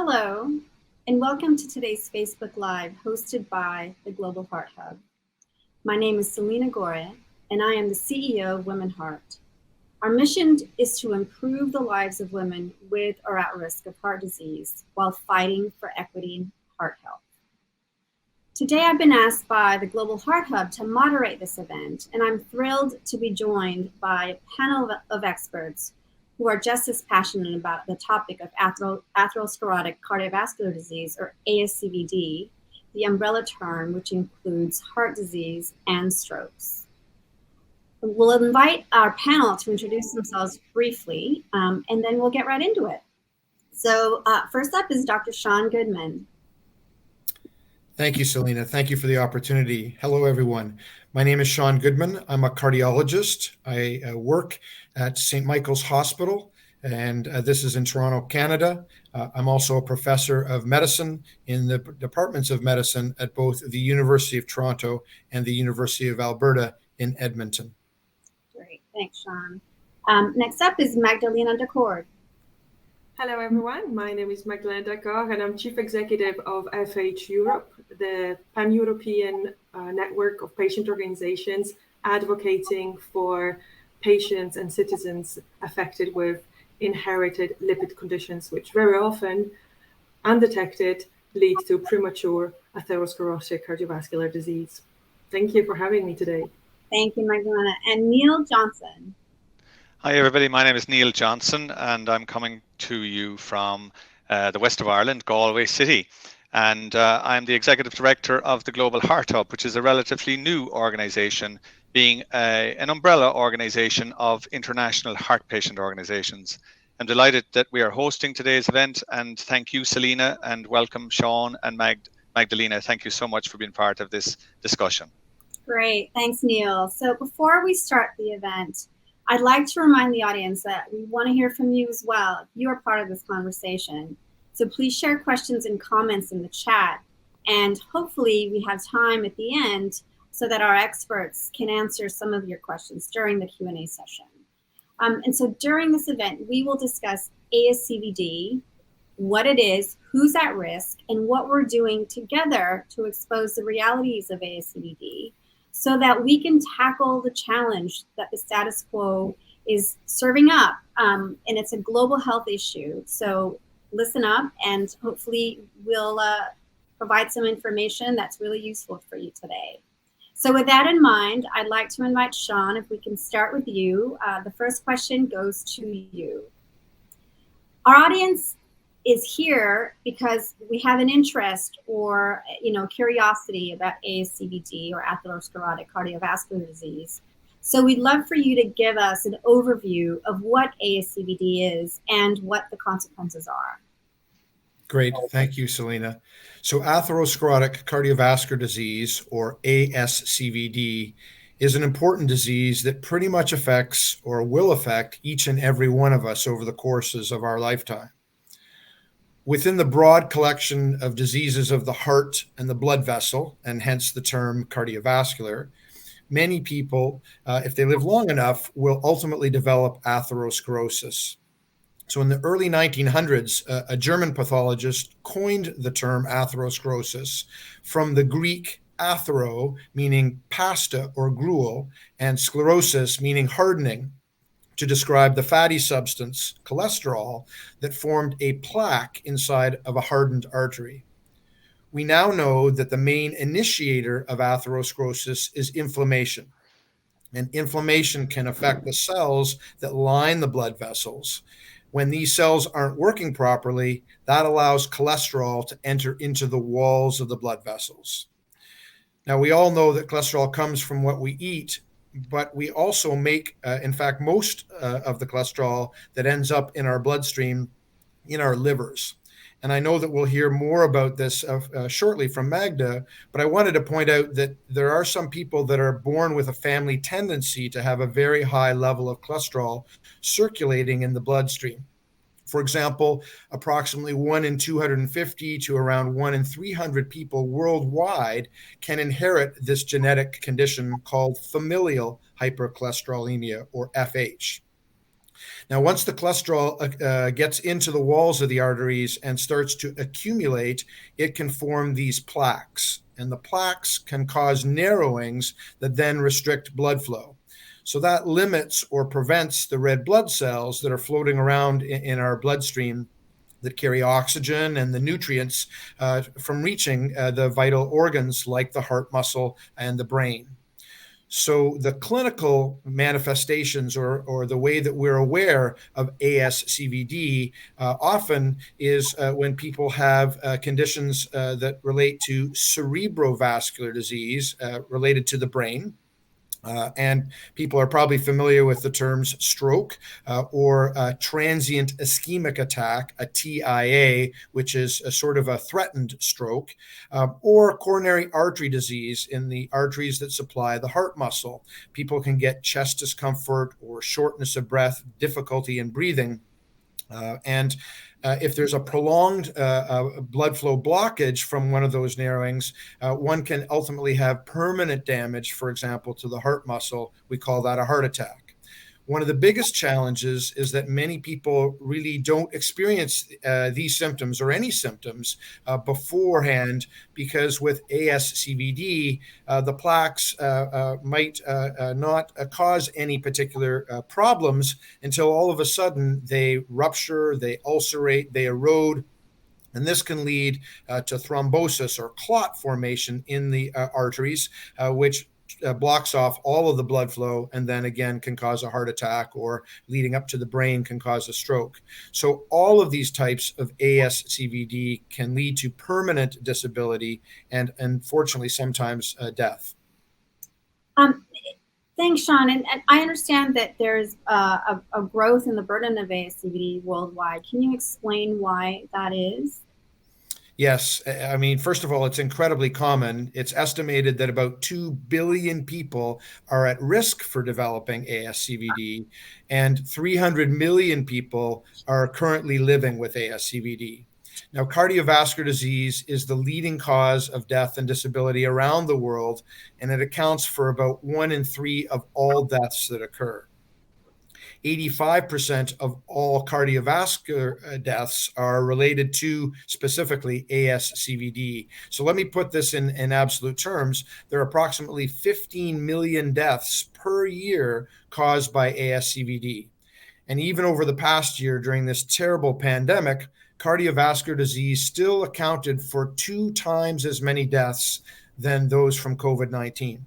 Hello, and welcome to today's Facebook Live hosted by the Global Heart Hub. My name is Celina Gorre, and I am the CEO of WomenHeart. Our mission is to improve the lives of women with or at risk of heart disease while fighting for equity in heart health. Today, I've been asked by the Global Heart Hub to moderate this event, and I'm thrilled to be joined by a panel of experts who are just as passionate about the topic of atherosclerotic cardiovascular disease, or ASCVD, the umbrella term which includes heart disease and strokes. We'll invite our panel to introduce themselves briefly, and then we'll get right into it. So first up is Dr. Shaun Goodman. Thank you, Celina. Thank you for the opportunity. Hello, everyone. My name is Shaun Goodman. I'm a cardiologist. I work at St. Michael's Hospital, and this is in Toronto, Canada. I'm also a professor of medicine in the departments of medicine at both the University of Toronto and the University of Alberta in Edmonton. Great. Thanks, Shaun. Next up is Magdalena Daccord. Hello, everyone. My name is Magdalena Daccord, and I'm Chief Executive of FH Europe, the pan-European network of patient organizations advocating for patients and citizens affected with inherited lipid conditions, which very often, undetected, lead to premature atherosclerotic cardiovascular disease. Thank you for having me today. Thank you, Magdalena. And Neil Johnson. Hi, everybody. My name is Neil Johnson, and I'm coming to you from the west of Ireland, Galway City. And I'm the Executive Director of the Global Heart Hub, which is a relatively new organization, being an umbrella organization of international heart patient organizations. I'm delighted that we are hosting today's event, and thank you, Celina, and welcome, Shaun and Magdalena. Thank you so much for being part of this discussion. Great. Thanks, Neil. So before we start the event, I'd like to remind the audience that we want to hear from you as well if you are part of this conversation. So please share questions and comments in the chat, and hopefully we have time at the end so that our experts can answer some of your questions during the Q&A session. And so during this event, we will discuss ASCVD, what it is, who's at risk, and what we're doing together to expose the realities of ASCVD, so that we can tackle the challenge that the status quo is serving up. And it's a global health issue. So listen up, and hopefully we'll provide some information that's really useful for you today. So with that in mind, I'd like to invite Shaun, if we can start with you. The first question goes to you. Our audience is here because we have an interest or curiosity about ASCVD, or atherosclerotic cardiovascular disease. So we'd love for you to give us an overview of what ASCVD is and what the consequences are. Great. Thank you, Celina. So atherosclerotic cardiovascular disease, or ASCVD, is an important disease that pretty much affects or will affect each and every one of us over the courses of our lifetime. Within the broad collection of diseases of the heart and the blood vessel, and hence the term cardiovascular, many people, if they live long enough, will ultimately develop atherosclerosis. So in the early 1900s, a German pathologist coined the term atherosclerosis from the Greek athero, meaning pasta or gruel, and sclerosis, meaning hardening, to describe the fatty substance, cholesterol, that formed a plaque inside of a hardened artery. We now know that the main initiator of atherosclerosis is inflammation. And inflammation can affect the cells that line the blood vessels. When these cells aren't working properly, that allows cholesterol to enter into the walls of the blood vessels. Now, we all know that cholesterol comes from what we eat, but we also make, in fact, most of the cholesterol that ends up in our bloodstream in our livers. And I know that we'll hear more about this shortly from Magda, but I wanted to point out that there are some people that are born with a family tendency to have a very high level of cholesterol circulating in the bloodstream. For example, approximately 1 in 250 to around 1 in 300 people worldwide can inherit this genetic condition called familial hypercholesterolemia, or FH. Now, once the cholesterol gets into the walls of the arteries and starts to accumulate, it can form these plaques. And the plaques can cause narrowings that then restrict blood flow. So that limits or prevents the red blood cells that are floating around in our bloodstream that carry oxygen and the nutrients from reaching the vital organs like the heart muscle and the brain. So the clinical manifestations or the way that we're aware of ASCVD often is when people have conditions that relate to cerebrovascular disease related to the brain. And people are probably familiar with the terms stroke or transient ischemic attack, a TIA, which is a sort of a threatened stroke, or coronary artery disease in the arteries that supply the heart muscle. People can get chest discomfort or shortness of breath, difficulty in breathing. And if there's a prolonged blood flow blockage from one of those narrowings, one can ultimately have permanent damage, for example, to the heart muscle. We call that a heart attack. One of the biggest challenges is that many people really don't experience these symptoms or any symptoms beforehand, because with ASCVD, the plaques might not cause any particular problems until all of a sudden they rupture, they ulcerate, they erode. And this can lead to thrombosis or clot formation in the arteries, which blocks off all of the blood flow, and then again can cause a heart attack, or leading up to the brain can cause a stroke. So all of these types of ASCVD can lead to permanent disability and unfortunately sometimes death. Thanks, Shaun. And I understand that there's a growth in the burden of ASCVD worldwide. Can you explain why that is? Yes. I mean, first of all, it's incredibly common. It's estimated that about 2 billion people are at risk for developing ASCVD, and 300 million people are currently living with ASCVD. Now, cardiovascular disease is the leading cause of death and disability around the world, and it accounts for about 1 in 3 of all deaths that occur. 85% of all cardiovascular deaths are related to specifically ASCVD. So let me put this in absolute terms. There are approximately 15 million deaths per year caused by ASCVD. And even over the past year, during this terrible pandemic, cardiovascular disease still accounted for 2 times as many deaths than those from COVID-19.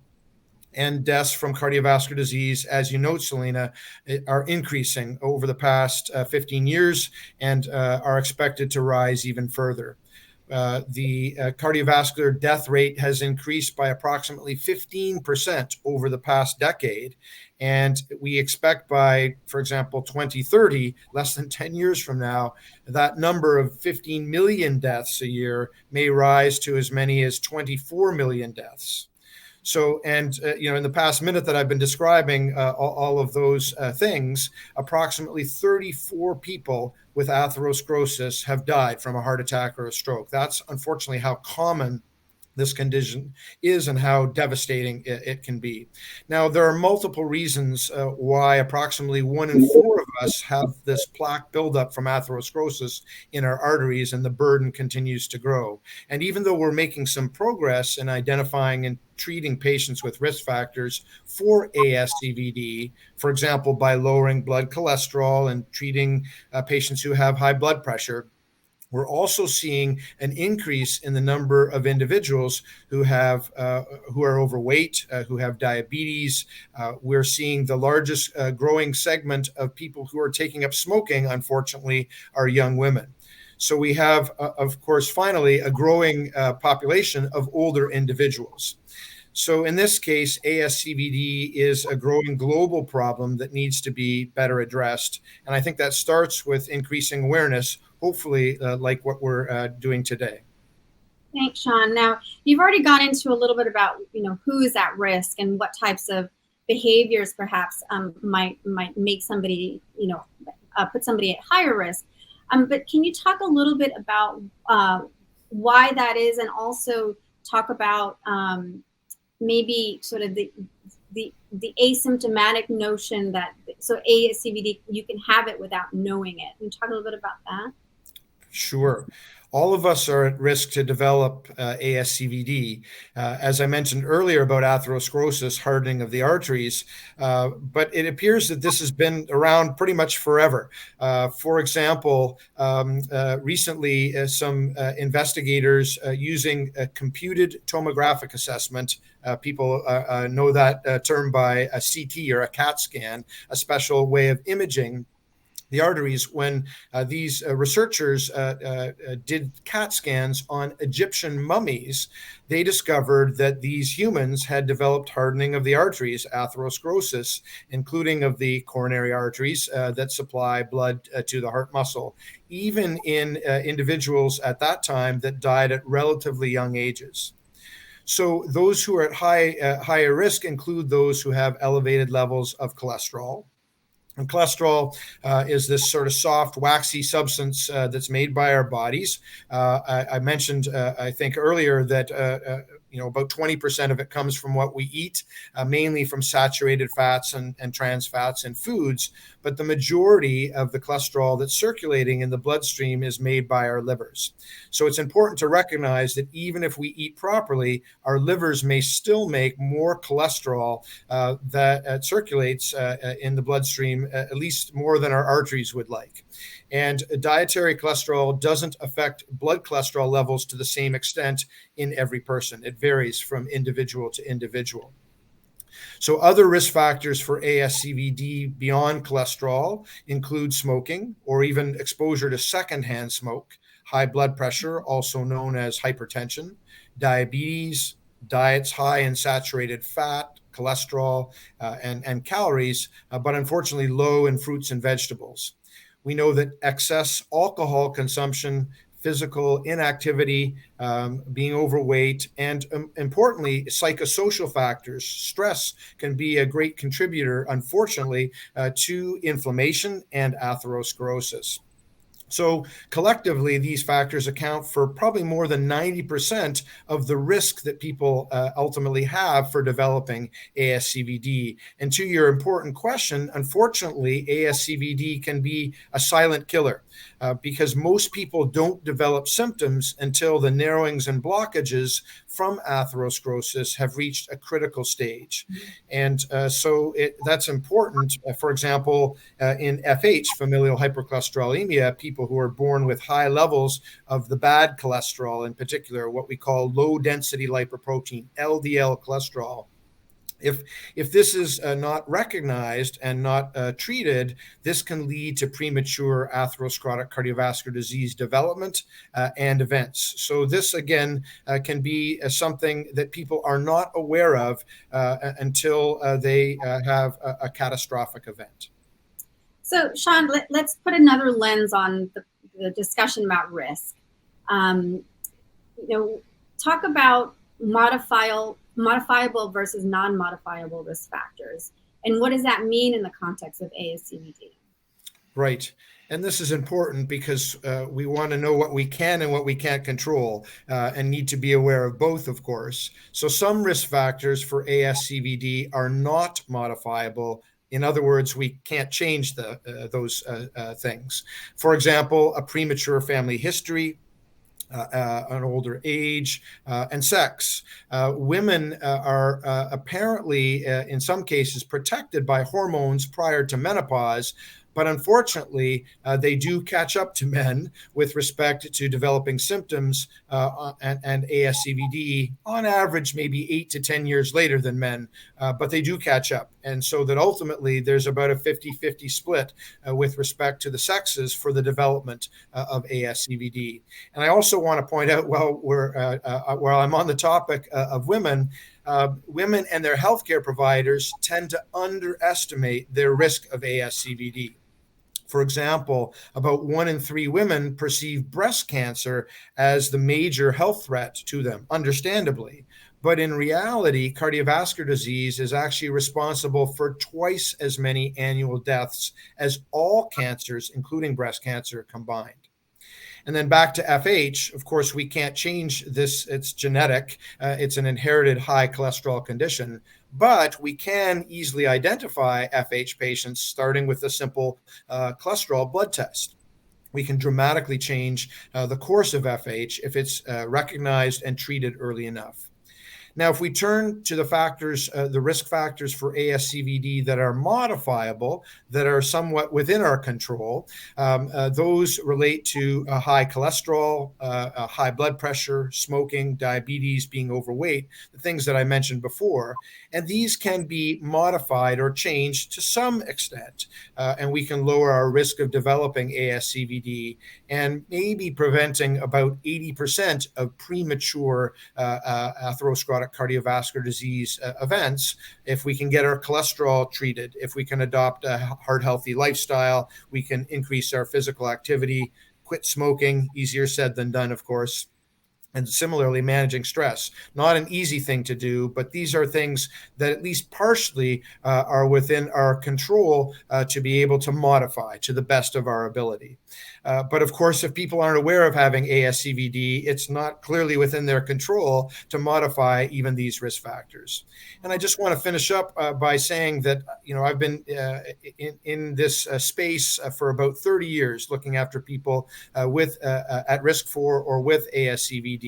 And deaths from cardiovascular disease, as you note, Celina, are increasing over the past 15 years and are expected to rise even further. The cardiovascular death rate has increased by approximately 15% over the past decade. And we expect by, for example, 2030, less than 10 years from now, that number of 15 million deaths a year may rise to as many as 24 million deaths. So, and, in the past minute that I've been describing all of those things, approximately 34 people with atherosclerosis have died from a heart attack or a stroke. That's unfortunately how common this condition is and how devastating it can be. Now, there are multiple reasons why approximately 1 in 4 of us have this plaque buildup from atherosclerosis in our arteries, and the burden continues to grow. And even though we're making some progress in identifying and treating patients with risk factors for ASCVD, for example, by lowering blood cholesterol and treating patients who have high blood pressure, we're also seeing an increase in the number of individuals who are overweight, who have diabetes. We're seeing the largest growing segment of people who are taking up smoking, unfortunately, are young women. So we have, of course, finally, a growing population of older individuals. So in this case, ASCVD is a growing global problem that needs to be better addressed. And I think that starts with increasing awareness, hopefully like what we're doing today. Thanks, Shaun. Now, you've already gone into a little bit about, who is at risk and what types of behaviors perhaps might make somebody, put somebody at higher risk. But can you talk a little bit about why that is, and also talk about maybe sort of the asymptomatic notion that so ASCVD, you can have it without knowing it. Can you talk a little bit about that? Sure. All of us are at risk to develop ASCVD. As I mentioned earlier about atherosclerosis, hardening of the arteries, but it appears that this has been around pretty much forever. For example, recently some investigators using a computed tomographic assessment, people know that term by a CT or a CAT scan, a special way of imaging the arteries. When these researchers did CAT scans on Egyptian mummies, they discovered that these humans had developed hardening of the arteries, atherosclerosis, including of the coronary arteries that supply blood to the heart muscle, even in individuals at that time that died at relatively young ages. So those who are at higher risk include those who have elevated levels of cholesterol. And cholesterol is this sort of soft, waxy substance that's made by our bodies. I mentioned, I think earlier, that about 20% of it comes from what we eat, mainly from saturated fats and trans fats in foods. But the majority of the cholesterol that's circulating in the bloodstream is made by our livers. So it's important to recognize that even if we eat properly, our livers may still make more cholesterol that circulates in the bloodstream, at least more than our arteries would like. And dietary cholesterol doesn't affect blood cholesterol levels to the same extent in every person. It varies from individual to individual. So other risk factors for ASCVD beyond cholesterol include smoking or even exposure to secondhand smoke, high blood pressure, also known as hypertension, diabetes, diets high in saturated fat, cholesterol, and calories, but unfortunately low in fruits and vegetables. We know that excess alcohol consumption, physical inactivity, being overweight, and importantly, psychosocial factors, stress, can be a great contributor, unfortunately, to inflammation and atherosclerosis. So collectively, these factors account for probably more than 90% of the risk that people ultimately have for developing ASCVD. And to your important question, unfortunately, ASCVD can be a silent killer because most people don't develop symptoms until the narrowings and blockages from atherosclerosis have reached a critical stage. And so that's important. For example, in FH, familial hypercholesterolemia, people who are born with high levels of the bad cholesterol, in particular, what we call low density lipoprotein, LDL cholesterol. If this is not recognized and not treated, this can lead to premature atherosclerotic cardiovascular disease development and events. So this, again, can be something that people are not aware of until they have a catastrophic event. So, Shaun, let's put another lens on the discussion about risk. Talk about modifiable versus non-modifiable risk factors, and what does that mean in the context of ASCVD? Right. And this is important because we want to know what we can and what we can't control and need to be aware of both, of course. So some risk factors for ASCVD are not modifiable. In other words, we can't change those things. For example, a premature family history, an older age, and sex. Women are apparently, in some cases, protected by hormones prior to menopause, but unfortunately, they do catch up to men with respect to developing symptoms and ASCVD on average, maybe 8 to 10 years later than men, but they do catch up. And so that ultimately there's about a 50-50 split with respect to the sexes for the development of ASCVD. And I also want to point out, while I'm on the topic of women, women and their healthcare providers tend to underestimate their risk of ASCVD. For example, about 1 in 3 women perceive breast cancer as the major health threat to them, understandably. But in reality, cardiovascular disease is actually responsible for twice as many annual deaths as all cancers, including breast cancer, combined. And then back to FH, of course, we can't change this. It's genetic. It's an inherited high cholesterol condition. but we can easily identify FH patients starting with a simple cholesterol blood test. We can dramatically change the course of FH if it's recognized and treated early enough. Now, if we turn to the factors, the risk factors for ASCVD that are modifiable, that are somewhat within our control, those relate to high cholesterol, high blood pressure, smoking, diabetes, being overweight, the things that I mentioned before. And these can be modified or changed to some extent, and we can lower our risk of developing ASCVD and maybe preventing about 80% of premature atherosclerotic cardiovascular disease events if we can get our cholesterol treated, if we can adopt a heart healthy lifestyle, we can increase our physical activity, quit smoking, easier said than done, of course. And similarly, managing stress, not an easy thing to do, but these are things that at least partially are within our control to be able to modify to the best of our ability. But of course, if people aren't aware of having ASCVD, it's not clearly within their control to modify even these risk factors. And I just want to finish up by saying that, I've been in this space for about 30 years, looking after people with at risk for or with ASCVD,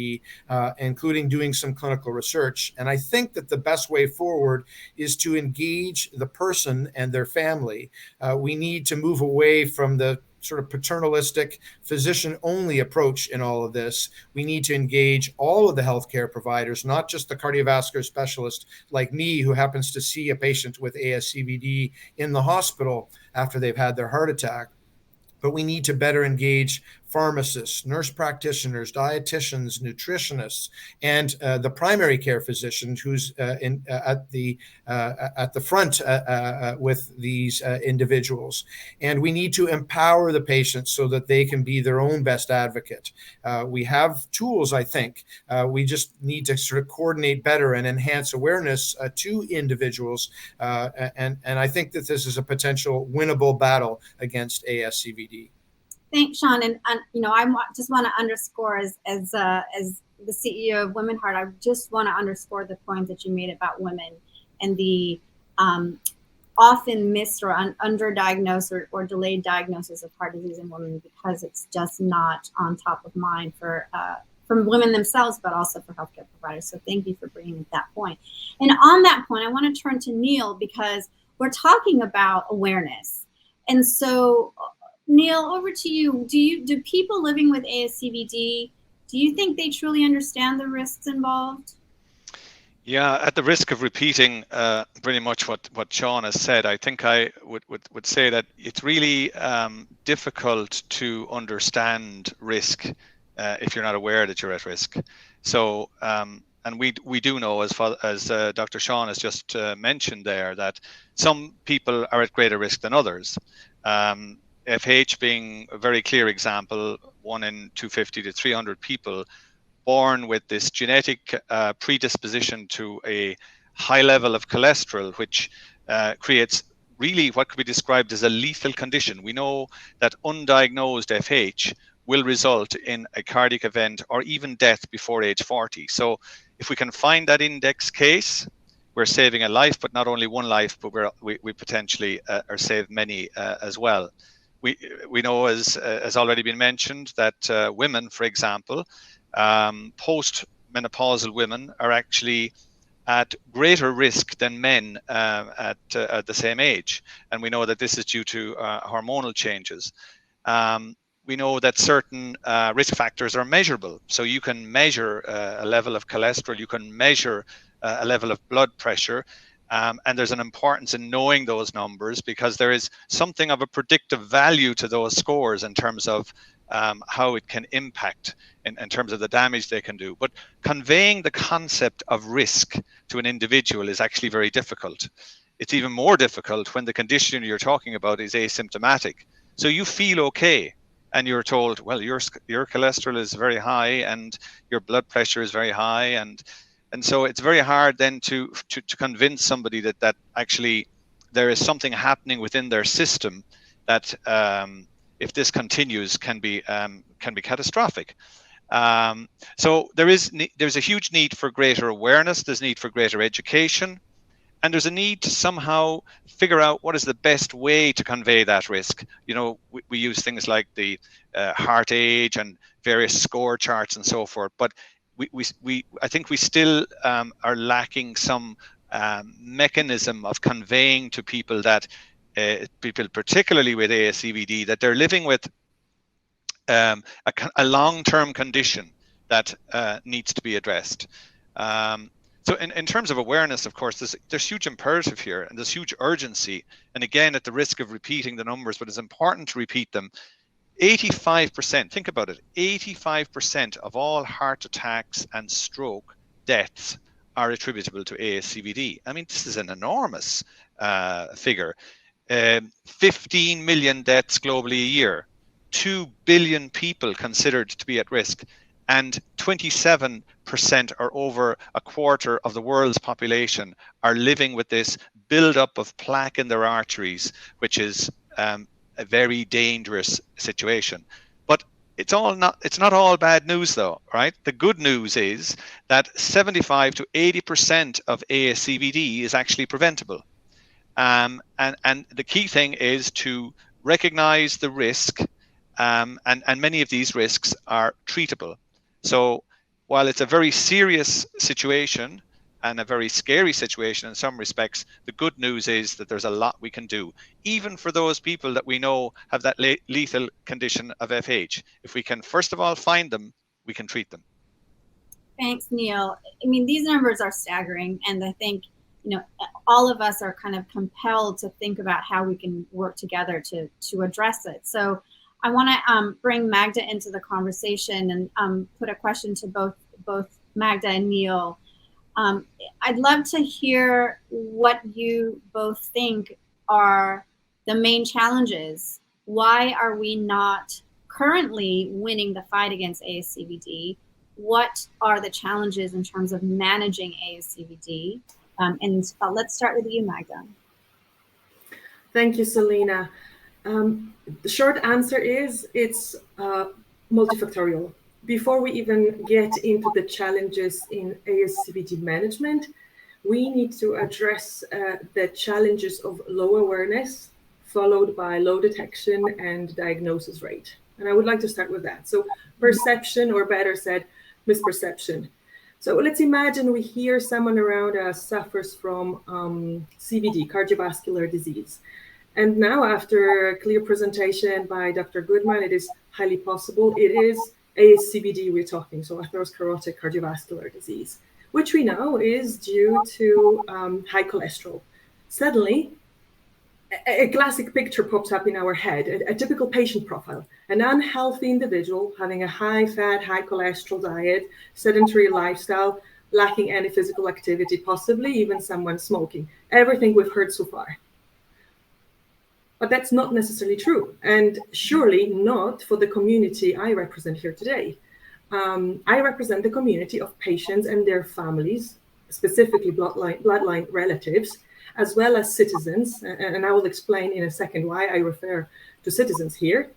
including doing some clinical research. And I think that the best way forward is to engage the person and their family. We need to move away from the sort of paternalistic, physician-only approach in all of this. We need to engage all of the healthcare providers, not just the cardiovascular specialist like me, who happens to see a patient with ASCVD in the hospital after they've had their heart attack. But we need to better engage pharmacists, nurse practitioners, dietitians, nutritionists, and the primary care physician who's at the front with these individuals. And we need to empower the patients so that they can be their own best advocate. We have tools, I think. We just need to sort of coordinate better and enhance awareness to individuals. And I think that this is a potential winnable battle against ASCVD. Thanks, Shaun. And I just want to underscore as the CEO of WomenHeart, I just want to underscore the point that you made about women and the often missed or underdiagnosed or delayed diagnosis of heart disease in women, because it's just not on top of mind for women themselves, but also for healthcare providers. So thank you for bringing that point. And on that point, I want to turn to Neil, because we're talking about awareness. And so, Neil, over to you. Do people living with ASCVD, do you think they truly understand the risks involved? Yeah, at the risk of repeating pretty much what Shaun has said, I think I would say that it's really difficult to understand risk if you're not aware that you're at risk. So, and we do know, as Dr. Shaun has just mentioned there, that some people are at greater risk than others. FH being a very clear example, 1 in 250 to 300 people born with this genetic predisposition to a high level of cholesterol, which creates really what could be described as a lethal condition. We know that undiagnosed FH will result in a cardiac event or even death before age 40. So if we can find that index case, we're saving a life, but not only one life, but we potentially are saved many as well. We know, as already been mentioned, that women, for example, post-menopausal women are actually at greater risk than men at the same age. And we know that this is due to hormonal changes. We know that certain risk factors are measurable. So you can measure a level of cholesterol, you can measure a level of blood pressure. And there's an importance in knowing those numbers, because there is something of a predictive value to those scores in terms of how it can impact in terms of the damage they can do. But conveying the concept of risk to an individual is actually very difficult. It's even more difficult when the condition you're talking about is asymptomatic. So you feel okay, and you're told, well, your cholesterol is very high and your blood pressure is very high, and so it's very hard then to convince somebody that actually there is something happening within their system that if this continues can be catastrophic. So there's a huge need for greater awareness. There's need for greater education, And there's a need to somehow figure out what is the best way to convey that risk. You know, we use things like the heart age and various score charts and so forth, but I think we still are lacking some mechanism of conveying to people that people, particularly with ASCVD, that they're living with a long-term condition that needs to be addressed. So in terms of awareness, of course, there's huge imperative here and there's huge urgency. And again, at the risk of repeating the numbers, but it's important to repeat them. 85%, think about it, 85% of all heart attacks and stroke deaths are attributable to ASCVD. I mean, this is an enormous figure. 15 million deaths globally a year, 2 billion people considered to be at risk, and 27% or over a quarter of the world's population are living with this buildup of plaque in their arteries, which is a very dangerous situation. But it's not all bad news though, right? The good news is that 75 to 80% of ASCVD is actually preventable. And the key thing is to recognize the risk, and many of these risks are treatable. So while it's a very serious situation and a very scary situation in some respects, the good news is that there's a lot we can do, even for those people that we know have that lethal condition of FH. If we can, first of all, find them, we can treat them. Thanks, Neil. I mean, these numbers are staggering, and I think, you know, all of us are kind of compelled to think about how we can work together to address it. So I want to bring Magda into the conversation and put a question to both Magda and Neil. I'd love to hear what you both think are the main challenges. Why are we not currently winning the fight against ASCVD? What are the challenges in terms of managing ASCVD? And let's start with you, Magda. Thank you, Celina. The short answer is it's multifactorial. Before we even get into the challenges in ASCVD management, we need to address the challenges of low awareness, followed by low detection and diagnosis rate. And I would like to start with that. So perception, or better said, misperception. So let's imagine we hear someone around us suffers from CVD, cardiovascular disease. And now, after a clear presentation by Dr. Goodman, it is highly possible it is ASCVD we're talking, so atherosclerotic cardiovascular disease, which we know is due to high cholesterol. Suddenly, a classic picture pops up in our head, a typical patient profile, an unhealthy individual having a high-fat, high-cholesterol diet, sedentary lifestyle, lacking any physical activity, possibly even someone smoking. Everything we've heard so far. But that's not necessarily true, and surely not for the community I represent here today. I represent the community of patients and their families, specifically bloodline relatives, as well as citizens, and I will explain in a second why I refer to citizens here,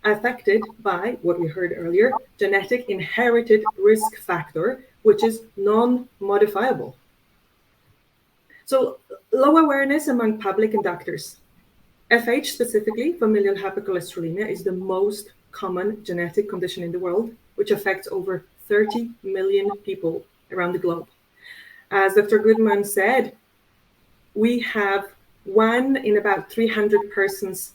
affected by what we heard earlier, genetic inherited risk factor, which is non-modifiable. So low awareness among public and doctors. FH specifically, familial hypercholesterolemia, is the most common genetic condition in the world, which affects over 30 million people around the globe. As Dr. Goodman said, we have 1 in about 300 persons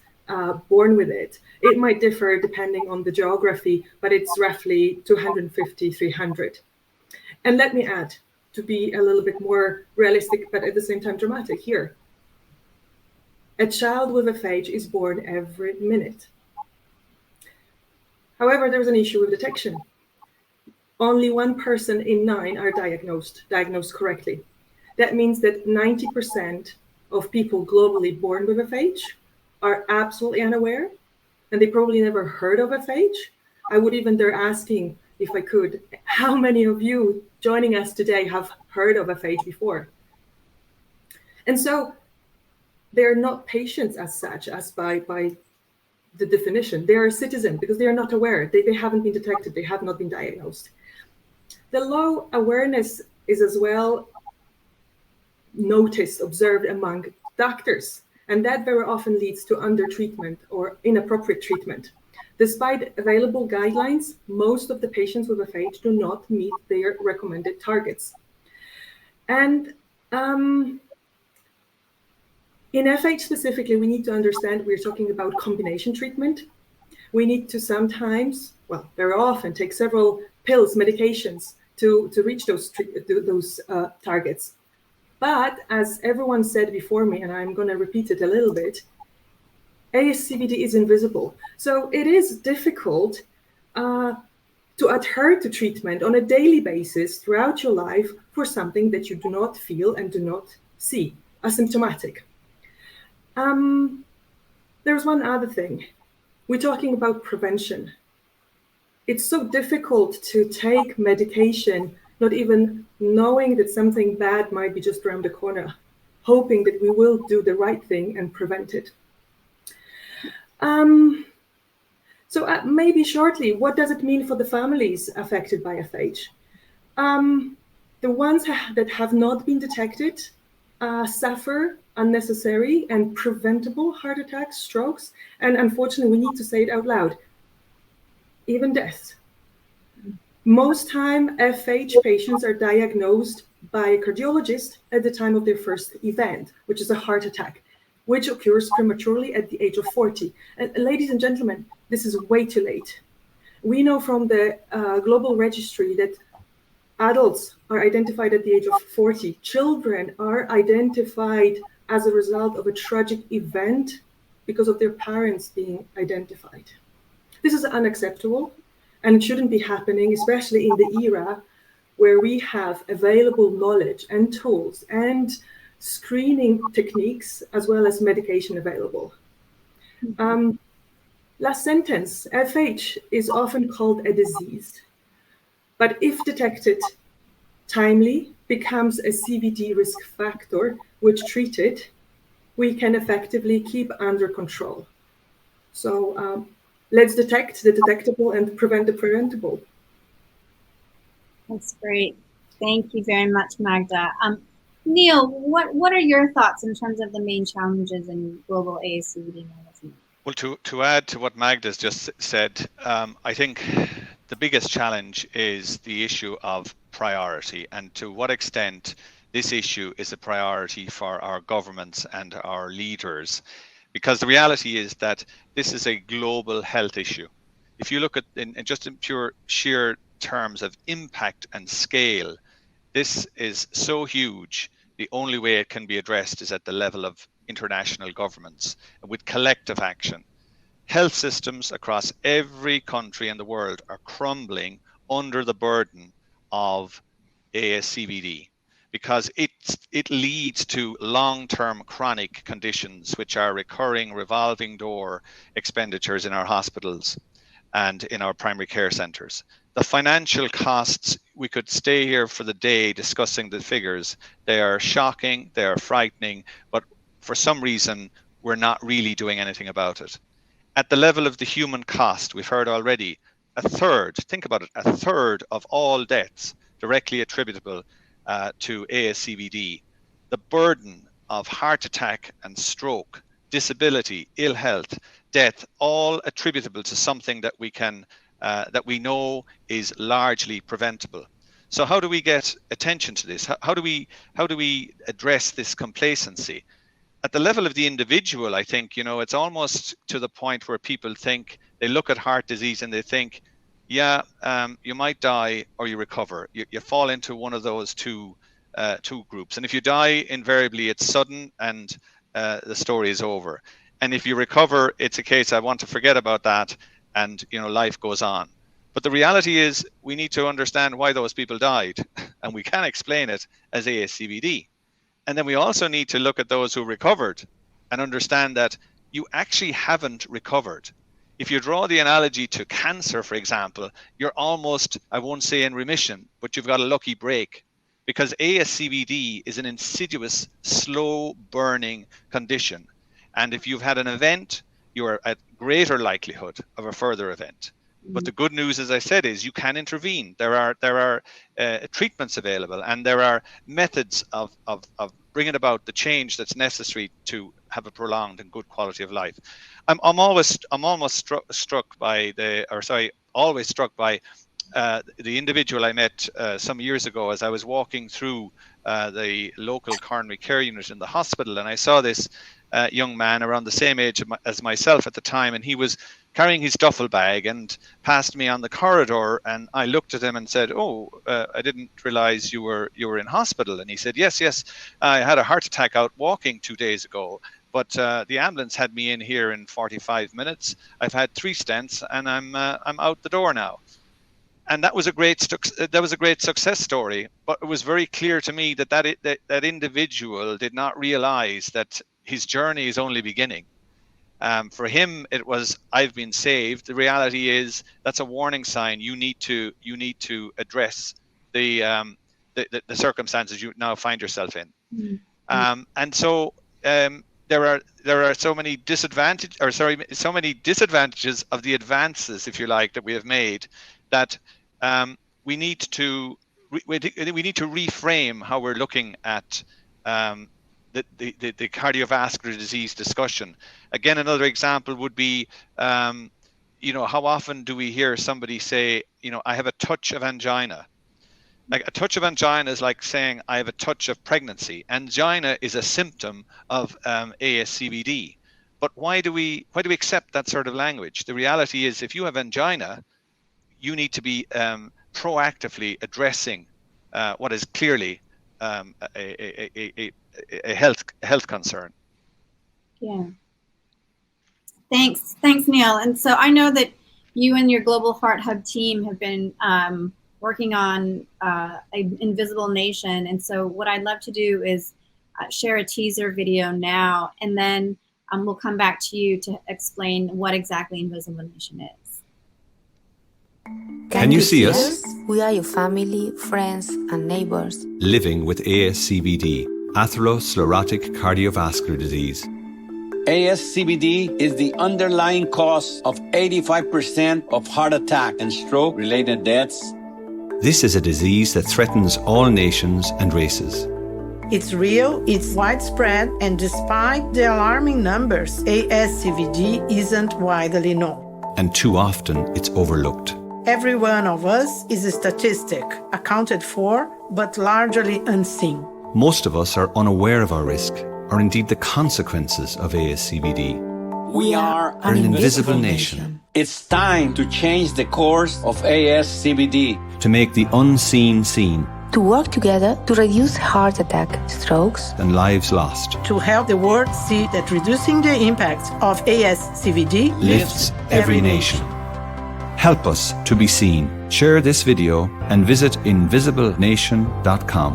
born with it. It might differ depending on the geography, but it's roughly 250, 300. And let me add, to be a little bit more realistic, but at the same time dramatic here, a child with FH is born every minute. However, there's an issue with detection. Only 1 person in 9 are diagnosed correctly. That means that 90% of people globally born with FH are absolutely unaware, and they probably never heard of FH. I would even dare asking, if I could, how many of you joining us today have heard of FH before? And so they're not patients as such, as by the definition. They are citizens because they are not aware. They haven't been detected. They have not been diagnosed. The low awareness is as well noticed, observed among doctors. And that very often leads to undertreatment or inappropriate treatment. Despite available guidelines, most of the patients with FH do not meet their recommended targets. And in FH specifically, we need to understand we're talking about combination treatment. We need to sometimes, well, very often take several pills, medications to reach those targets. But as everyone said before me, and I'm going to repeat it a little bit, ASCVD is invisible. So it is difficult to adhere to treatment on a daily basis throughout your life for something that you do not feel and do not see, asymptomatic. There's one other thing. We're talking about prevention. It's so difficult to take medication, not even knowing that something bad might be just around the corner, hoping that we will do the right thing and prevent it. So maybe shortly, what does it mean for the families affected by FH? The ones that have not been detected suffer unnecessary and preventable heart attacks, strokes, and unfortunately, we need to say it out loud, even death. Most time, FH patients are diagnosed by a cardiologist at the time of their first event, which is a heart attack, which occurs prematurely at the age of 40. And ladies and gentlemen, this is way too late. We know from the global registry that adults are identified at the age of 40. Children are identified as a result of a tragic event because of their parents being identified. This is unacceptable, and it shouldn't be happening, especially in the era where we have available knowledge and tools and screening techniques as well as medication available. Last sentence, FH is often called a disease, but if detected timely, becomes a CVD risk factor, which treated, we can effectively keep under control. So let's detect the detectable and prevent the preventable. That's great. Thank you very much, Magda. Neil, what are your thoughts in terms of the main challenges in global ASCVD management? Well, to add to what Magda's just said, I think the biggest challenge is the issue of priority, and to what extent this issue is a priority for our governments and our leaders. Because the reality is that this is a global health issue. If you look at in pure sheer terms of impact and scale, this is so huge. The only way it can be addressed is at the level of international governments with collective action. Health systems across every country in the world are crumbling under the burden of ASCVD, because it leads to long-term chronic conditions, which are recurring revolving door expenditures in our hospitals and in our primary care centres. The financial costs, we could stay here for the day discussing the figures. They are shocking, they are frightening, but for some reason, we're not really doing anything about it. At the level of the human cost, we've heard already, a third, think about it, a third of all deaths directly attributable to ASCVD. The burden of heart attack and stroke, disability, ill health, death, all attributable to something that we can, that we know is largely preventable. So how do we get attention to this? How do we address this complacency? At the level of the individual, I think, it's almost to the point where people think, they look at heart disease and they think, yeah, you might die or you recover. You fall into one of those two groups. And if you die, invariably it's sudden and the story is over. And if you recover, it's a case, I want to forget about that, and life goes on. But the reality is we need to understand why those people died, and we can explain it as ASCVD. And then we also need to look at those who recovered and understand that you actually haven't recovered. If you draw the analogy to cancer, for example, you're almost, I won't say in remission, but you've got a lucky break, because ASCVD is an insidious, slow burning condition. And if you've had an event, you are at greater likelihood of a further event. But the good news, as I said, is you can intervene. There are treatments available, and there are methods of bringing about the change that's necessary to have a prolonged and good quality of life. I'm almost struck by always struck by the individual I met some years ago as I was walking through the local coronary care unit in the hospital, and I saw this young man around the same age as myself at the time, and he was carrying his duffel bag and passed me on the corridor, and I looked at him and said, I didn't realize you were in hospital. And he said, yes, I had a heart attack out walking 2 days ago, but the ambulance had me in here in 45 minutes. I've had 3 stents and I'm out the door now. And that was a great success story, but it was very clear to me that individual did not realize that his journey is only beginning. For him, it was, I've been saved. The reality is that's a warning sign. You need to address the circumstances you now find yourself in. Mm-hmm. And so there are so many disadvantages of the advances, if you like, that we have made, that we need to reframe how we're looking at the cardiovascular disease discussion. Again, another example would be, how often do we hear somebody say, I have a touch of angina? Like, a touch of angina is like saying I have a touch of pregnancy. Angina is a symptom of ASCVD. But why do we accept that sort of language? The reality is, if you have angina, you need to be proactively addressing what is clearly a health concern. Yeah. Thanks, Neil. And so I know that you and your Global Heart Hub team have been working on Invisible Nation. And so what I'd love to do is share a teaser video now, and then we'll come back to you to explain what exactly Invisible Nation is. Can you see us? We are your family, friends, and neighbors. Living with ASCVD, atherosclerotic cardiovascular disease. ASCVD is the underlying cause of 85% of heart attack and stroke-related deaths. This is a disease that threatens all nations and races. It's real, it's widespread, and despite the alarming numbers, ASCVD isn't widely known. And too often, it's overlooked. Every one of us is a statistic, accounted for, but largely unseen. Most of us are unaware of our risk, or indeed the consequences of ASCVD. We are an invisible nation. It's time to change the course of ASCVD. To make the unseen seen. To work together to reduce heart attack, strokes, and lives lost. To help the world see that reducing the impact of ASCVD lifts every nation. Help us to be seen. Share this video and visit invisiblenation.com.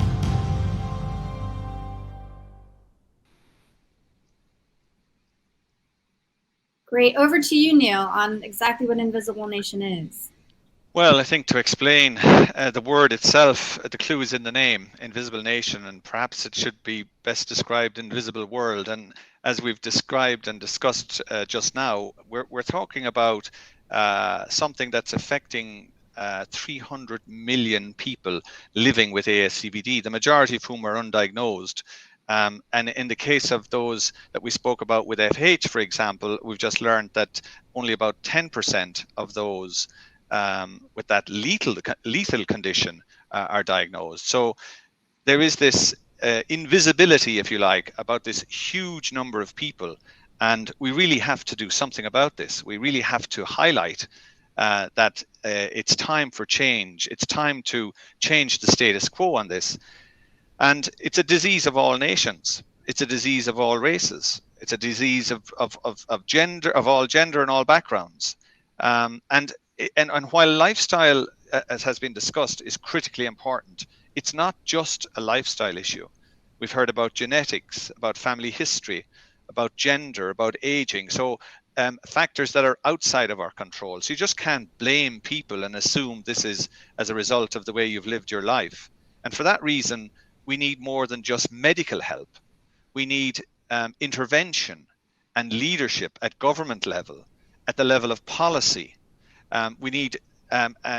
Great. Over to you, Neil, on exactly what Invisible Nation is. Well, I think to explain the word itself, the clue is in the name, Invisible Nation, and perhaps it should be best described Invisible World. And as we've described and discussed just now, we're talking about something that's affecting 300 million people living with ASCVD, the majority of whom are undiagnosed. And in the case of those that we spoke about with FH, for example, we've just learned that only about 10% of those with that lethal condition are diagnosed. So there is this invisibility, if you like, about this huge number of people. And we really have to do something about this. We really have to highlight that it's time for change. It's time to change the status quo on this. And it's a disease of all nations. It's a disease of all races. It's a disease of gender, of all gender and all backgrounds. And while lifestyle, as has been discussed, is critically important, it's not just a lifestyle issue. We've heard about genetics, about family history, about gender, about aging. So factors that are outside of our control. So you just can't blame people and assume this is as a result of the way you've lived your life. And for that reason, we need more than just medical help. We need intervention and leadership at government level, at the level of policy. We need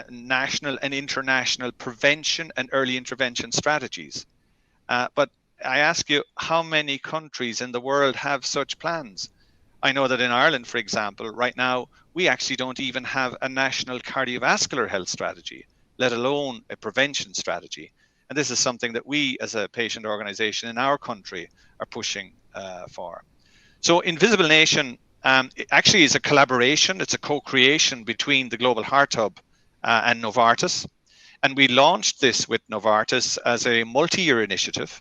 national and international prevention and early intervention strategies. But I ask you, how many countries in the world have such plans? I know that in Ireland, for example, right now, we actually don't even have a national cardiovascular health strategy, let alone a prevention strategy. And this is something that we as a patient organization in our country are pushing for. So Invisible Nation it actually is a collaboration, it's a co-creation between the Global Heart Hub and Novartis. And we launched this with Novartis as a multi-year initiative.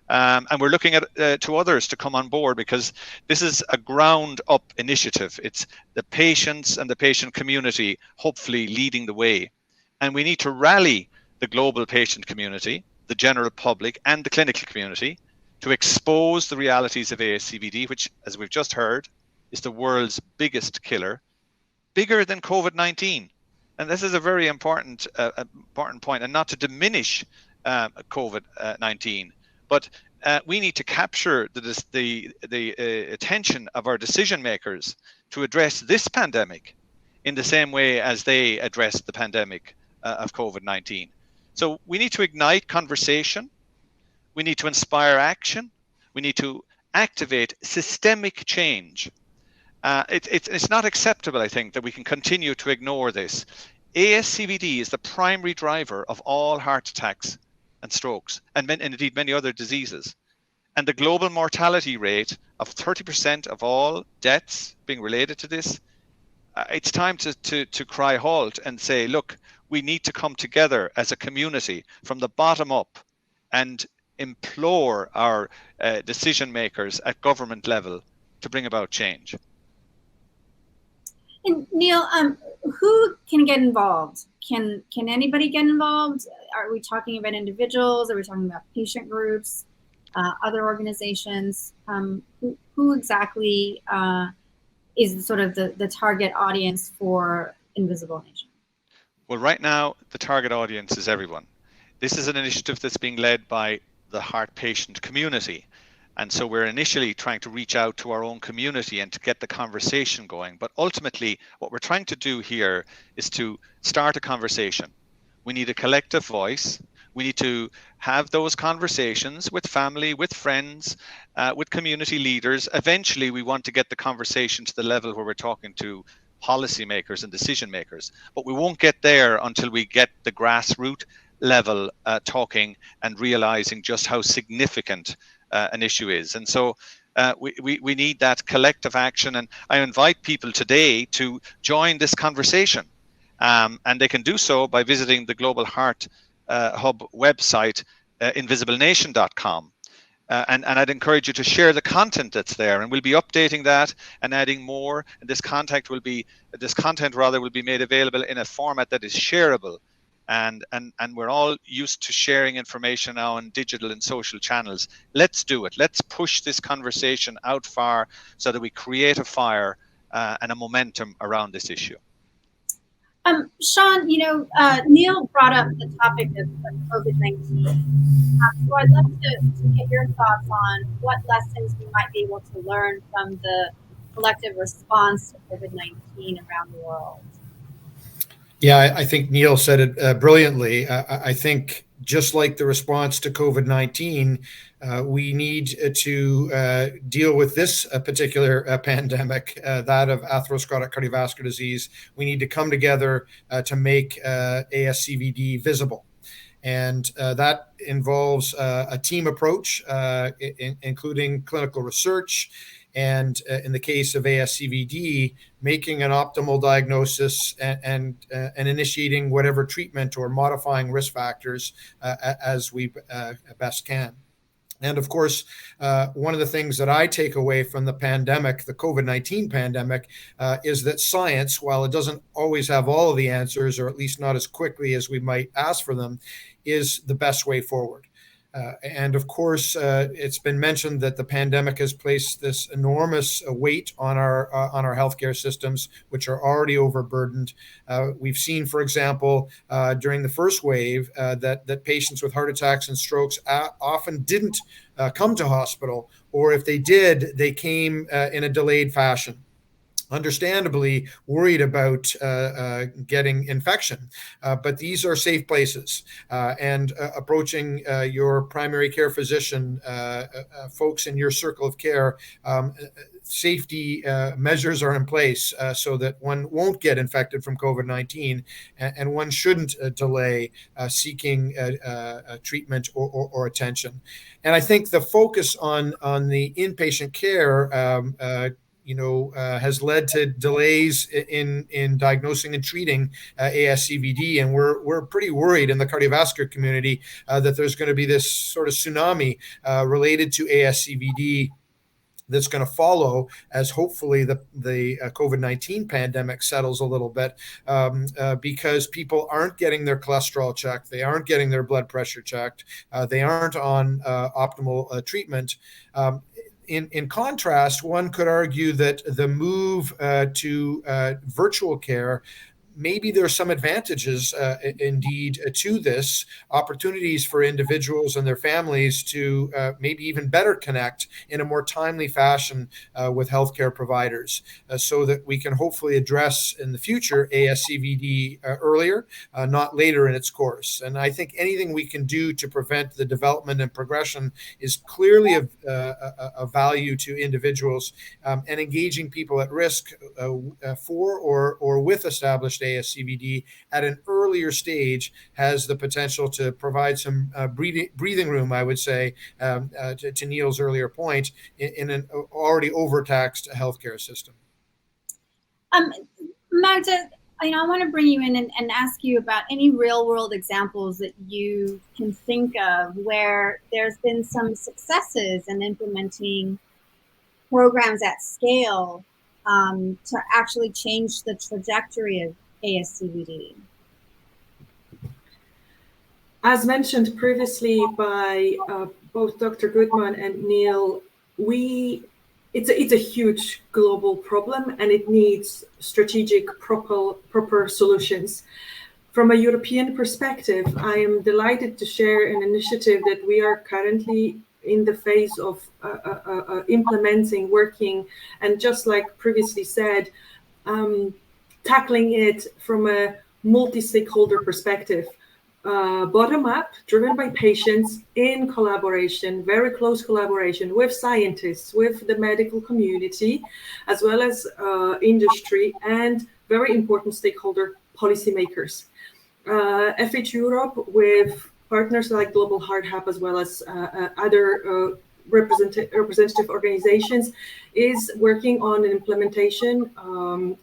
And we're looking at to others to come on board, because this is a ground-up initiative. It's the patients and the patient community hopefully leading the way. And we need to rally the global patient community, the general public, and the clinical community to expose the realities of ASCVD, which, as we've just heard, is the world's biggest killer, bigger than COVID-19. And this is a very important point, and not to diminish COVID-19, but we need to capture the attention of our decision makers to address this pandemic in the same way as they addressed the pandemic of COVID-19. So we need to ignite conversation. We need to inspire action. We need to activate systemic change. It's not acceptable, I think, that we can continue to ignore this. ASCVD is the primary driver of all heart attacks and strokes, and indeed many other diseases. And the global mortality rate of 30% of all deaths being related to this, it's time to cry halt and say, look, we need to come together as a community from the bottom up and implore our decision makers at government level to bring about change. And Neil, who can get involved? Can anybody get involved? Are we talking about individuals? Are we talking about patient groups, other organizations? Who exactly is sort of the target audience for Invisible Nation? Well, right now, the target audience is everyone. This is an initiative that's being led by the heart patient community. And so we're initially trying to reach out to our own community and to get the conversation going. But ultimately, what we're trying to do here is to start a conversation. We need a collective voice. We need to have those conversations with family, with friends, with community leaders. Eventually, we want to get the conversation to the level where we're talking to policymakers and decision makers. But we won't get there until we get the grassroots level talking and realizing just how significant an issue is. And so we need that collective action. And I invite people today to join this conversation. And they can do so by visiting the Global Heart Hub website, invisiblenation.com. And I'd encourage you to share the content that's there, and we'll be updating that and adding more. And this content will be made available in a format that is shareable. And we're all used to sharing information now on digital and social channels. Let's do it. Let's push this conversation out far so that we create a fire and a momentum around this issue. Shaun, Neil brought up the topic of COVID-19. So I'd love to get your thoughts on what lessons we might be able to learn from the collective response to COVID-19 around the world. Yeah, I think Neil said it brilliantly. I think just like the response to COVID-19, we need to deal with this particular pandemic, that of atherosclerotic cardiovascular disease. We need to come together to make ASCVD visible. And that involves a team approach, including clinical research, and in the case of ASCVD, making an optimal diagnosis and initiating whatever treatment or modifying risk factors as we best can. And of course, one of the things that I take away from the pandemic, the COVID-19 pandemic, is that science, while it doesn't always have all of the answers, or at least not as quickly as we might ask for them, is the best way forward. And of course, it's been mentioned that the pandemic has placed this enormous weight on our healthcare systems, which are already overburdened. We've seen, for example, during the first wave, that patients with heart attacks and strokes often didn't come to hospital, or if they did, they came in a delayed fashion. understandably worried about getting infection. But these are safe places. And approaching your primary care physician, folks in your circle of care, safety measures are in place so that one won't get infected from COVID-19, and one shouldn't delay seeking treatment or attention. And I think the focus on the inpatient care has led to delays in diagnosing and treating ASCVD, and we're pretty worried in the cardiovascular community that there's going to be this sort of tsunami related to ASCVD that's going to follow as hopefully the COVID-19 pandemic settles a little bit, because people aren't getting their cholesterol checked, they aren't getting their blood pressure checked, they aren't on optimal treatment. In contrast, one could argue that the move to virtual care, maybe there's some advantages indeed to this, opportunities for individuals and their families to maybe even better connect in a more timely fashion with healthcare providers, so that we can hopefully address in the future ASCVD earlier, not later in its course. And I think anything we can do to prevent the development and progression is clearly a value to individuals, and engaging people at risk for or with established ASCVD at an earlier stage has the potential to provide some breathing room, I would say, to Neil's earlier point, in an already overtaxed healthcare system. Magda, I want to bring you in and ask you about any real world examples that you can think of where there's been some successes in implementing programs at scale to actually change the trajectory of ASCVD. As mentioned previously by both Dr. Goodman and Neil, it's a huge global problem, and it needs strategic, proper solutions. From a European perspective, I am delighted to share an initiative that we are currently in the phase of implementing, working, and just like previously said, tackling it from a multi-stakeholder perspective, bottom up, driven by patients, in collaboration, very close collaboration with scientists, with the medical community, as well as industry, and very important stakeholder policymakers. FH Europe, with partners like Global Heart Hub, as well as other representative organizations, is working on an implementation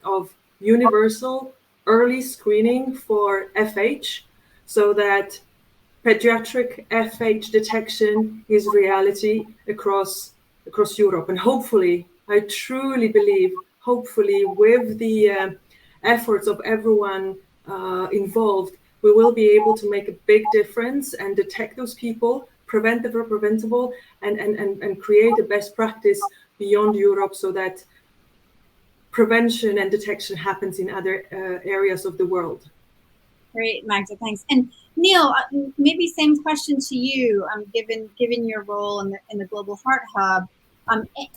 of universal early screening for FH, so that pediatric FH detection is reality across Europe. And hopefully, I truly believe, hopefully with the efforts of everyone involved, we will be able to make a big difference and detect those people, prevent the preventable, and create a best practice beyond Europe, so that prevention and detection happens in other areas of the world. Great, Magda, thanks. And Neil, maybe same question to you. Given your role in the Global Heart Hub,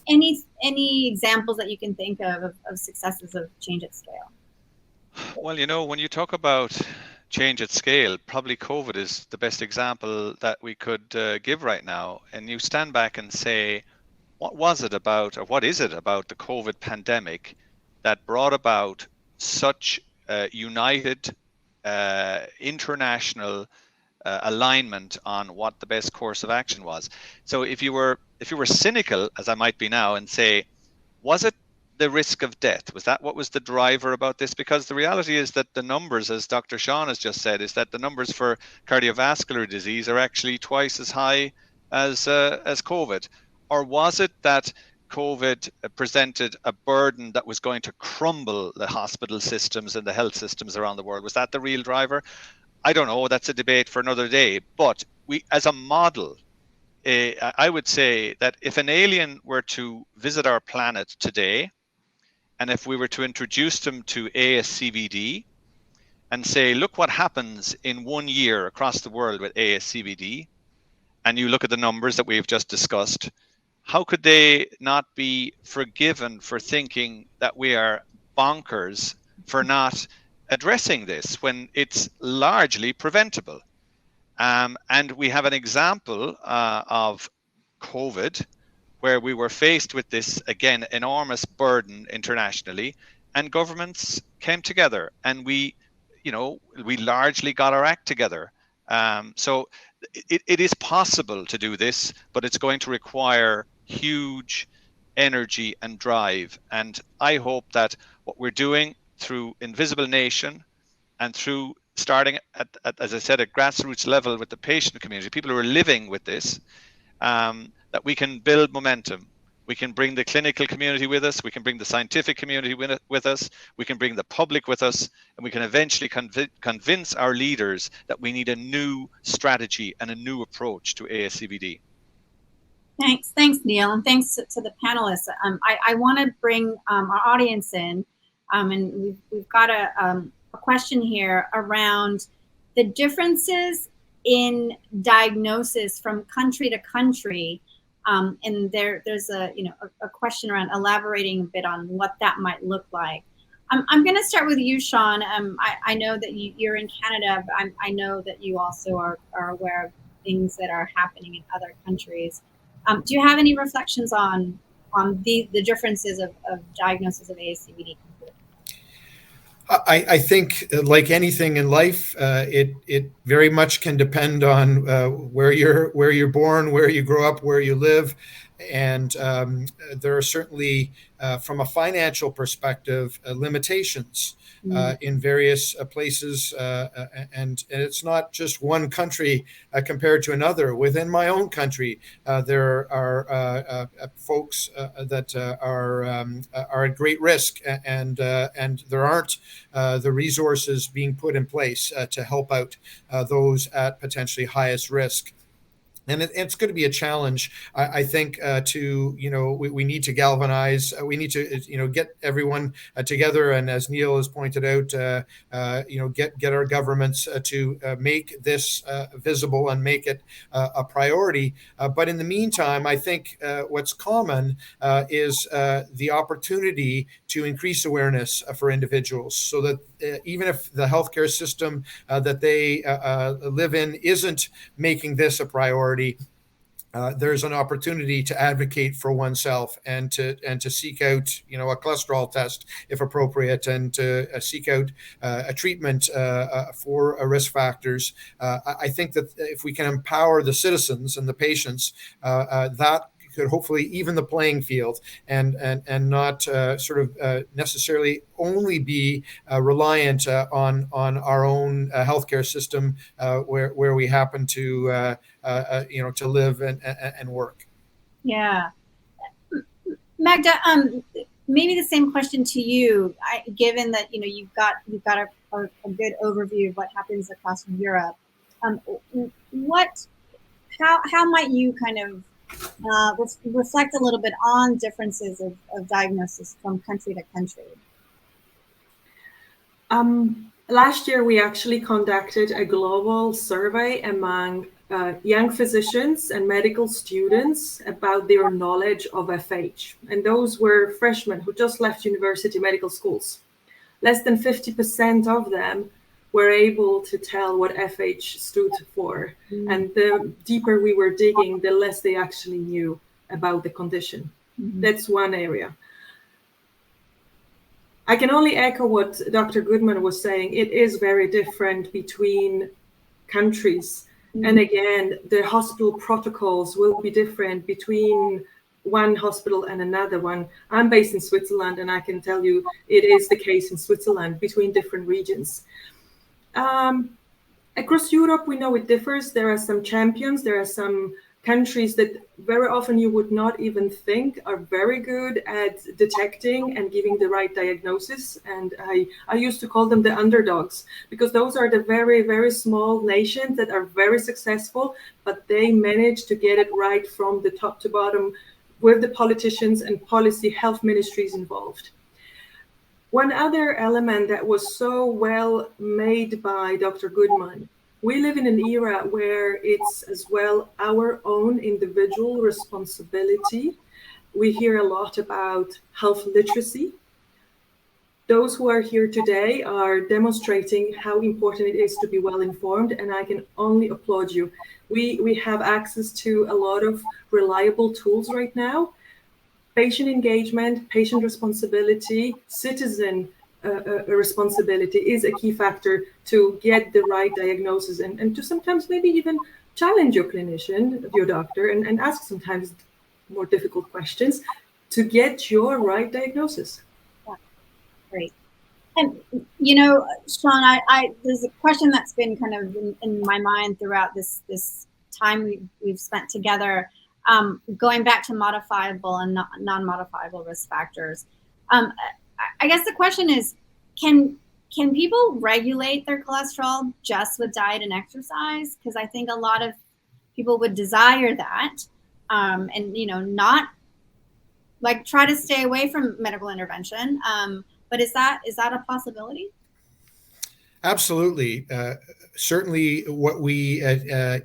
any examples that you can think of successes of change at scale? Well, when you talk about change at scale, probably COVID is the best example that we could give right now. And you stand back and say, what was it about, or what is it about the COVID pandemic that brought about such united international alignment on what the best course of action was? So if you were cynical, as I might be now, and say, was it the risk of death? Was that what was the driver about this? Because the reality is that the numbers, as Dr. Shaun has just said, is that the numbers for cardiovascular disease are actually twice as high as COVID. Or was it that COVID presented a burden that was going to crumble the hospital systems and the health systems around the world? Was that the real driver? I don't know. That's a debate for another day. But we, as a model, I would say that if an alien were to visit our planet today, and if we were to introduce them to ASCVD and say, look what happens in 1 year across the world with ASCVD, and you look at the numbers that we've just discussed, how could they not be forgiven for thinking that we are bonkers for not addressing this when it's largely preventable? And we have an example of COVID, where we were faced with this, again, enormous burden internationally, and governments came together, and we largely got our act together. So it is possible to do this, but it's going to require huge energy and drive. And I hope that what we're doing through Invisible Nation and through starting at, as I said, at grassroots level with the patient community, people who are living with this, that we can build momentum. We can bring the clinical community with us. We can bring the scientific community with us. We can bring the public with us, and we can eventually convince our leaders that we need a new strategy and a new approach to ASCVD. Thanks, Neil, and thanks to the panelists. I want to bring our audience in, and we've got a question here around the differences in diagnosis from country to country. And there's a question around elaborating a bit on what that might look like. I'm going to start with you, Shaun. I know that you're in Canada, but I know that you also are aware of things that are happening in other countries. Do you have any reflections on the differences of diagnosis of ASCVD? I think, like anything in life, it very much can depend on where you're born, where you grow up, where you live, and there are certainly, from a financial perspective, limitations in various places, and it's not just one country compared to another. Within my own country, there are folks that are at great risk, and there aren't the resources being put in place to help out those at potentially highest risk. And it's going to be a challenge, I think, we need to galvanize. We need to, get everyone together, and as Neil has pointed out, get our governments to make this visible and make it a priority. But in the meantime, I think what's common is the opportunity to increase awareness for individuals, so that even if the healthcare system that they live in isn't making this a priority, there's an opportunity to advocate for oneself and to seek out, a cholesterol test if appropriate, and to seek out a treatment for risk factors. I think that if we can empower the citizens and the patients, that could hopefully even the playing field, and not necessarily only be reliant on our own healthcare system where we happen to to live and work. Yeah, Magda, maybe the same question to you. Given that you've got a good overview of what happens across Europe, how might you kind of reflect a little bit on differences of diagnosis from country to country? Last year, we actually conducted a global survey among young physicians and medical students about their knowledge of FH. And those were freshmen who just left university medical schools. Less than 50% of them were able to tell what FH stood for. And the deeper we were digging, the less they actually knew about the condition. That's one area. I can only echo what Dr. Goodman was saying. It is very different between countries. And again, the hospital protocols will be different between one hospital and another one. I'm based in Switzerland, and I can tell you it is the case in Switzerland between different regions. Across Europe, we know it differs. There are some champions. There are some countries that very often you would not even think are very good at detecting and giving the right diagnosis. And I used to call them the underdogs, because those are the very, very small nations that are very successful, but they manage to get it right from the top to bottom with the politicians and policy health ministries involved. One other element that was so well made by Dr. Goodman We live in an era where it's as well our own individual responsibility. We hear a lot about health literacy. Those who are here today are demonstrating how important it is to be well informed, and I can only applaud you. We have access to a lot of reliable tools right now. Patient engagement, patient responsibility, citizen responsibility is a key factor to get the right diagnosis and to sometimes maybe even challenge your clinician, your doctor, and ask sometimes more difficult questions to get your right diagnosis. Yeah, great. And, Shaun, there's a question that's been kind of in my mind throughout this time we've spent together, going back to modifiable and non-modifiable risk factors. I guess the question is, can people regulate their cholesterol just with diet and exercise? Because I think a lot of people would desire that, and not like try to stay away from medical intervention. But is that a possibility? Absolutely. Certainly what we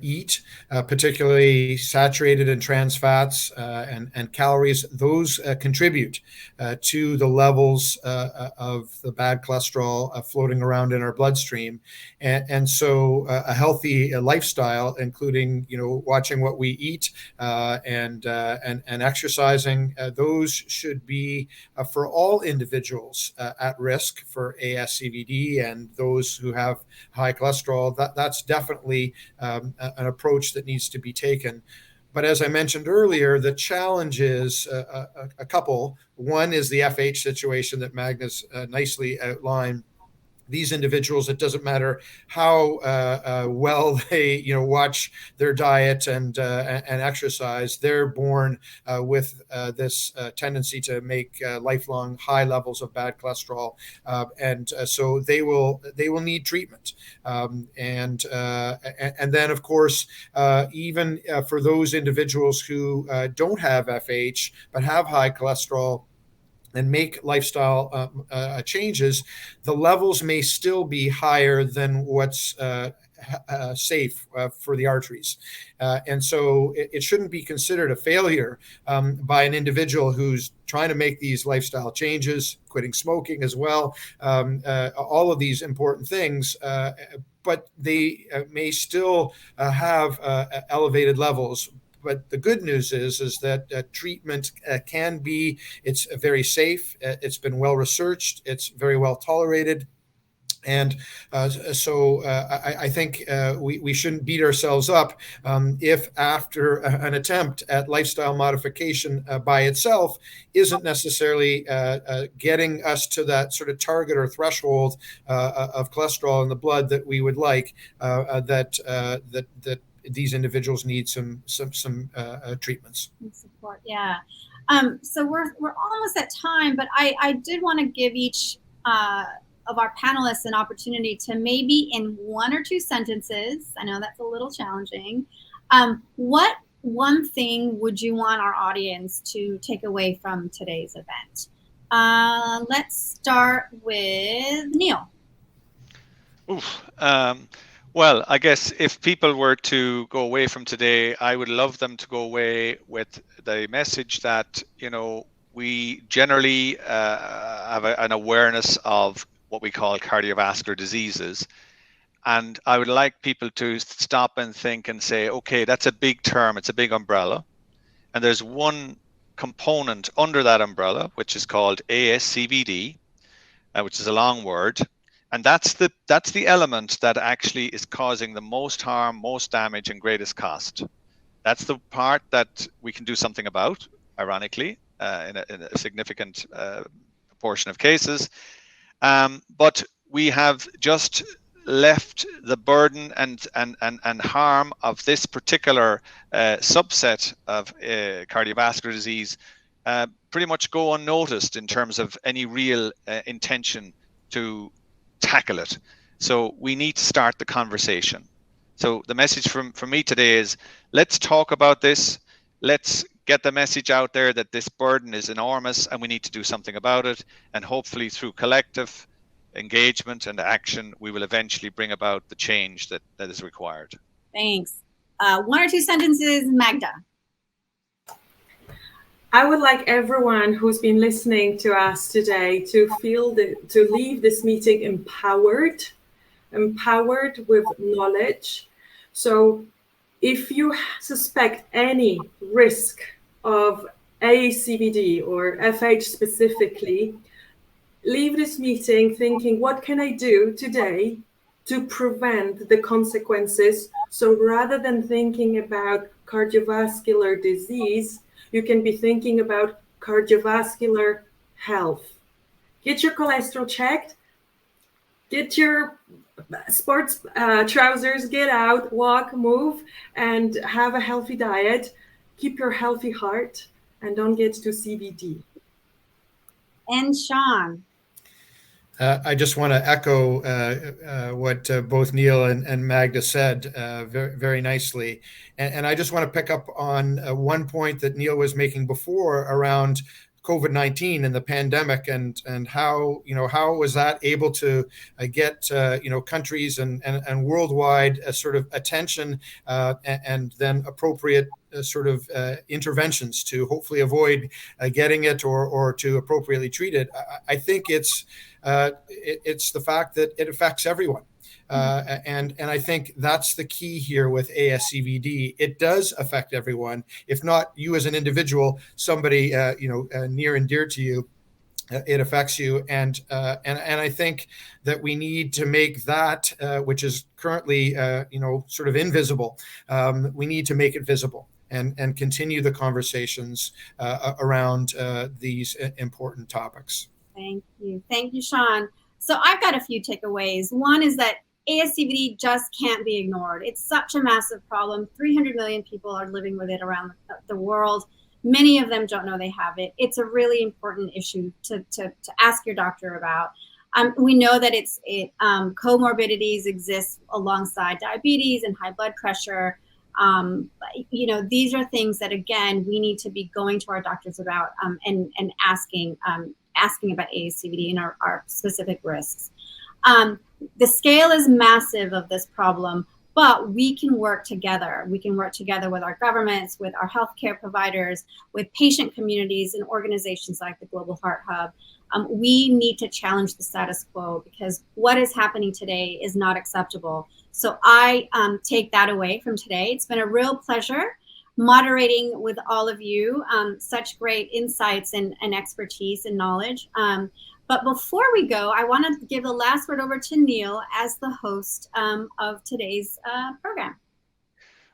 eat, particularly saturated and trans fats and calories, those contribute to the levels of the bad cholesterol floating around in our bloodstream. And so a healthy lifestyle, including, watching what we eat and exercising, those should be for all individuals at risk for ASCVD and those who have high cholesterol. That's definitely an approach that needs to be taken. But as I mentioned earlier, the challenge is a couple. One is the FH situation that Magda's nicely outlined. These individuals, it doesn't matter how well they watch their diet and exercise, they're born with this tendency to make lifelong high levels of bad cholesterol, and so they will need treatment. And then of course, even for those individuals who don't have FH but have high cholesterol and make lifestyle changes, the levels may still be higher than what's safe for the arteries. And so it shouldn't be considered a failure by an individual who's trying to make these lifestyle changes, quitting smoking as well, all of these important things, but they may still have elevated levels. But the good news is that treatment it's very safe, it's been well researched, it's very well tolerated. And so I think we shouldn't beat ourselves up if after an attempt at lifestyle modification by itself isn't necessarily getting us to that sort of target or threshold of cholesterol in the blood that we would like, that these individuals need some treatments. Support, yeah. So we're almost at time, but I did want to give each of our panelists an opportunity to maybe in one or two sentences, I know that's a little challenging, what one thing would you want our audience to take away from today's event? Let's start with Neil. Well, I guess if people were to go away from today, I would love them to go away with the message that, we generally have an awareness of what we call cardiovascular diseases. And I would like people to stop and think and say, okay, that's a big term, it's a big umbrella. And there's one component under that umbrella, which is called ASCVD, which is a long word. And that's the element that actually is causing the most harm, most damage, and greatest cost. That's the part that we can do something about, ironically, in a significant proportion of cases. But we have just left the burden and harm of this particular subset of cardiovascular disease pretty much go unnoticed in terms of any real intention to tackle it. So we need to start the conversation. So the message from me today is, let's talk about this. Let's get the message out there that this burden is enormous and we need to do something about it. And hopefully through collective engagement and action, we will eventually bring about the change that is required. Thanks. 1 or 2 sentences, Magda. I would like everyone who's been listening to us today to leave this meeting empowered with knowledge. So if you suspect any risk of ASCVD or FH specifically, leave this meeting thinking, what can I do today to prevent the consequences? So rather than thinking about cardiovascular disease, you can be thinking about cardiovascular health. Get your cholesterol checked, get your sports trousers, get out, walk, move, and have a healthy diet. Keep your healthy heart and don't get to CVD. And Shaun. I just want to echo what both Neil and Magda said very, very nicely. And I just want to pick up on one point that Neil was making before around COVID-19 and the pandemic and how, how was that able to get, countries and worldwide sort of attention and then appropriate sort of interventions to hopefully avoid getting it or to appropriately treat it. I think it's the fact that it affects everyone. And I think that's the key here with ASCVD. It does affect everyone. If not you as an individual, somebody near and dear to you, it affects you. And I think that we need to make that, which is currently sort of invisible. We need to make it visible and continue the conversations around these important topics. Thank you, Shaun. So I've got a few takeaways. One is that ASCVD just can't be ignored. It's such a massive problem. 300 million people are living with it around the world. Many of them don't know they have it. It's a really important issue to ask your doctor about. We know that comorbidities exist alongside diabetes and high blood pressure. These are things that, again, we need to be going to our doctors about and asking about ASCVD and our specific risks. The scale is massive of this problem, but we can work together. We can work together with our governments, with our healthcare providers, with patient communities and organizations like the Global Heart Hub. We need to challenge the status quo because what is happening today is not acceptable. So I take that away from today. It's been a real pleasure moderating with all of you, such great insights and expertise and knowledge. But before we go, I want to give the last word over to Neil as the host of today's program.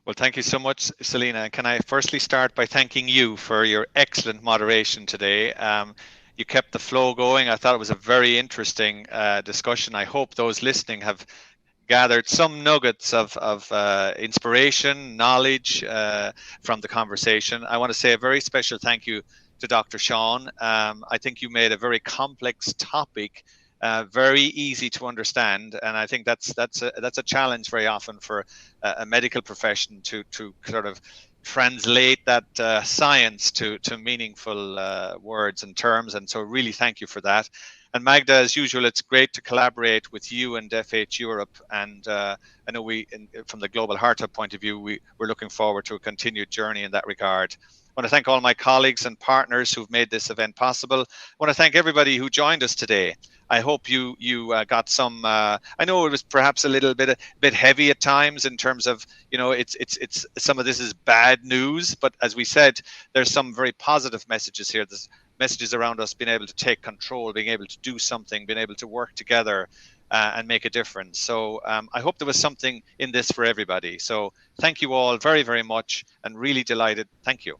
Well, thank you so much, Celina. Can I firstly start by thanking you for your excellent moderation today? You kept the flow going. I thought it was a very interesting discussion. I hope those listening have gathered some nuggets of inspiration, knowledge from the conversation. I want to say a very special thank you to Dr. Shaun. I think you made a very complex topic very easy to understand, and I think that's a challenge very often for a medical profession to sort of translate that science to meaningful words and terms. And so really thank you for that. And Magda, as usual, it's great to collaborate with you and FH Europe. And I know from the Global Heart Hub point of view, we're looking forward to a continued journey in that regard. I want to thank all my colleagues and partners who've made this event possible. I want to thank everybody who joined us today. I hope you got some. I know it was perhaps a little bit heavy at times in terms of it's some of this is bad news, but as we said, there's some very positive messages here. There's messages around us being able to take control, being able to do something, being able to work together and make a difference. So I hope there was something in this for everybody. So thank you all very, very much, and really delighted. Thank you.